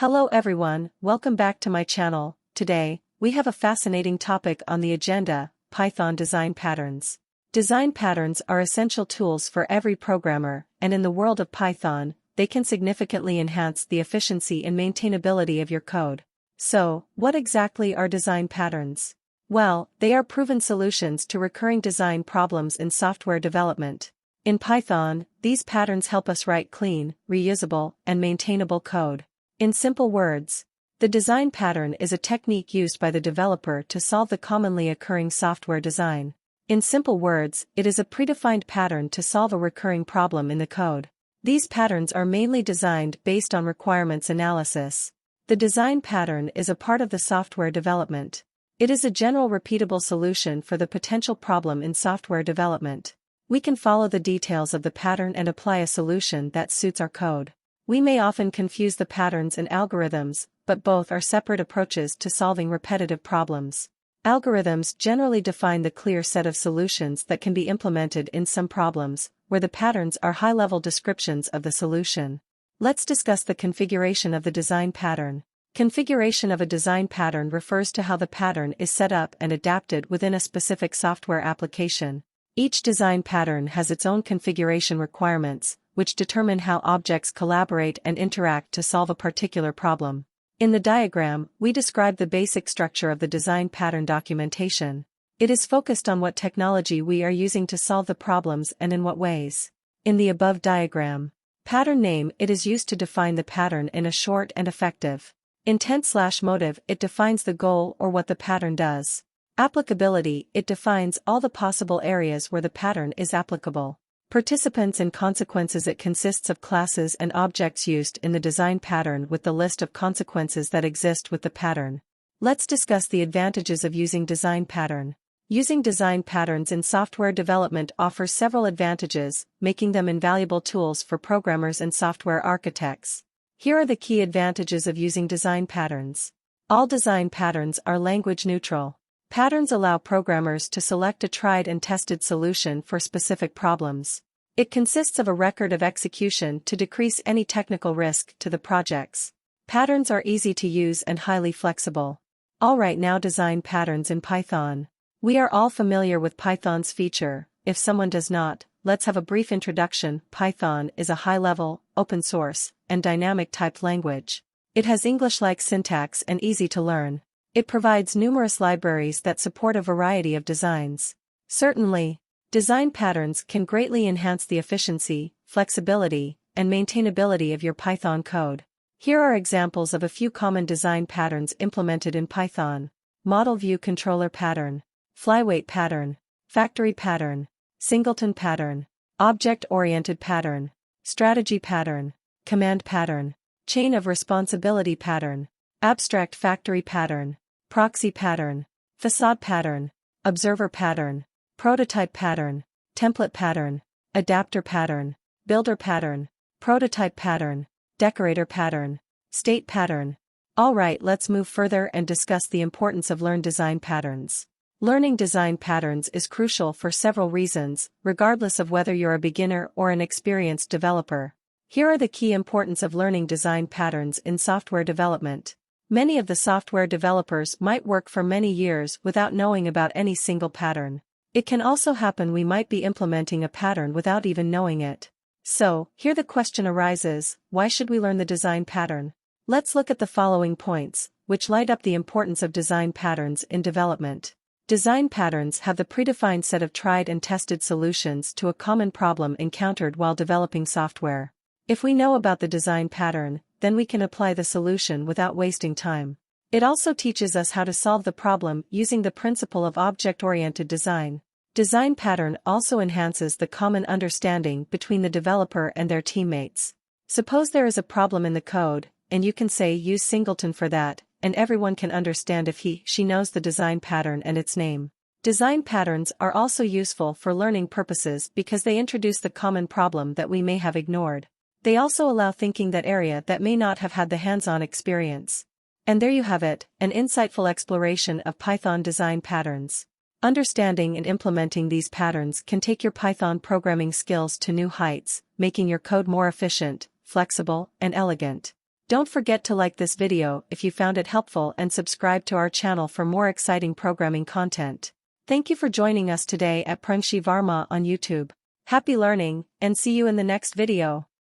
Hello everyone, welcome back to my channel. Today, we have a fascinating topic on the agenda: Python design patterns. Design patterns are essential tools for every programmer, and in the world of Python, they can significantly enhance the efficiency and maintainability of your code. So, what exactly are design patterns? Well, they are proven solutions to recurring design problems in software development. In Python, these patterns help us write clean, reusable, and maintainable code. In simple words, the design pattern is a technique used by the developer to solve the commonly occurring software design. In simple words, it is a predefined pattern to solve a recurring problem in the code. These patterns are mainly designed based on requirements analysis. The design pattern is a part of the software development. It is a general repeatable solution for the potential problem in software development. We can follow the details of the pattern and apply a solution that suits our code. We may often confuse the patterns and algorithms, but both are separate approaches to solving repetitive problems. Algorithms generally define the clear set of solutions that can be implemented in some problems, where the patterns are high-level descriptions of the solution. Let's discuss the configuration of the design pattern. Configuration of a design pattern refers to how the pattern is set up and adapted within a specific software application. Each design pattern has its own configuration requirements, which determine how objects collaborate and interact to solve a particular problem. In the diagram, we describe the basic structure of the design pattern documentation. It is focused on what technology we are using to solve the problems and in what ways. In the above diagram, pattern name, it is used to define the pattern in a short and effective. Intent/motive, it defines the goal or what the pattern does. Applicability, it defines all the possible areas where the pattern is applicable. Participants and consequences, it consists of classes and objects used in the design pattern with the list of consequences that exist with the pattern. Let's discuss the advantages of using design pattern. Using design patterns in software development offers several advantages, making them invaluable tools for programmers and software architects. Here are the key advantages of using design patterns. All design patterns are language neutral. Patterns allow programmers to select a tried and tested solution for specific problems. It consists of a record of execution to decrease any technical risk to the projects. Patterns are easy to use and highly flexible. Alright, now design patterns in Python. We are all familiar with Python's feature. If someone does not, let's have a brief introduction. Python is a high-level, open-source, and dynamic-typed language. It has English-like syntax and easy to learn. It provides numerous libraries that support a variety of designs. Certainly, design patterns can greatly enhance the efficiency, flexibility, and maintainability of your Python code. Here are examples of a few common design patterns implemented in Python. Model view controller pattern, flyweight pattern, factory pattern, singleton pattern, object-oriented pattern, strategy pattern, command pattern, chain of responsibility pattern, abstract factory pattern, proxy pattern, facade pattern, observer pattern, prototype pattern, template pattern, adapter pattern, builder pattern, prototype pattern, decorator pattern, state pattern. Alright, let's move further and discuss the importance of learn design patterns. Learning design patterns is crucial for several reasons, regardless of whether you're a beginner or an experienced developer. Here are the key importance of learning design patterns in software development. Many of the software developers might work for many years without knowing about any single pattern. It can also happen we might be implementing a pattern without even knowing it. So, here the question arises, why should we learn the design pattern? Let's look at the following points, which light up the importance of design patterns in development. Design patterns have the predefined set of tried and tested solutions to a common problem encountered while developing software. If we know about the design pattern, then we can apply the solution without wasting time. It also teaches us how to solve the problem using the principle of object-oriented design. Design pattern also enhances the common understanding between the developer and their teammates. Suppose there is a problem in the code, and you can say use singleton for that, and everyone can understand if she knows the design pattern and its name. Design patterns are also useful for learning purposes because they introduce the common problem that we may have ignored. They also allow thinking that area that may not have had the hands-on experience. And there you have it, an insightful exploration of Python design patterns. Understanding and implementing these patterns can take your Python programming skills to new heights, making your code more efficient, flexible, and elegant. Don't forget to like this video if you found it helpful and subscribe to our channel for more exciting programming content. Thank you for joining us today at Prangshi Varma on YouTube. Happy learning, and see you in the next video.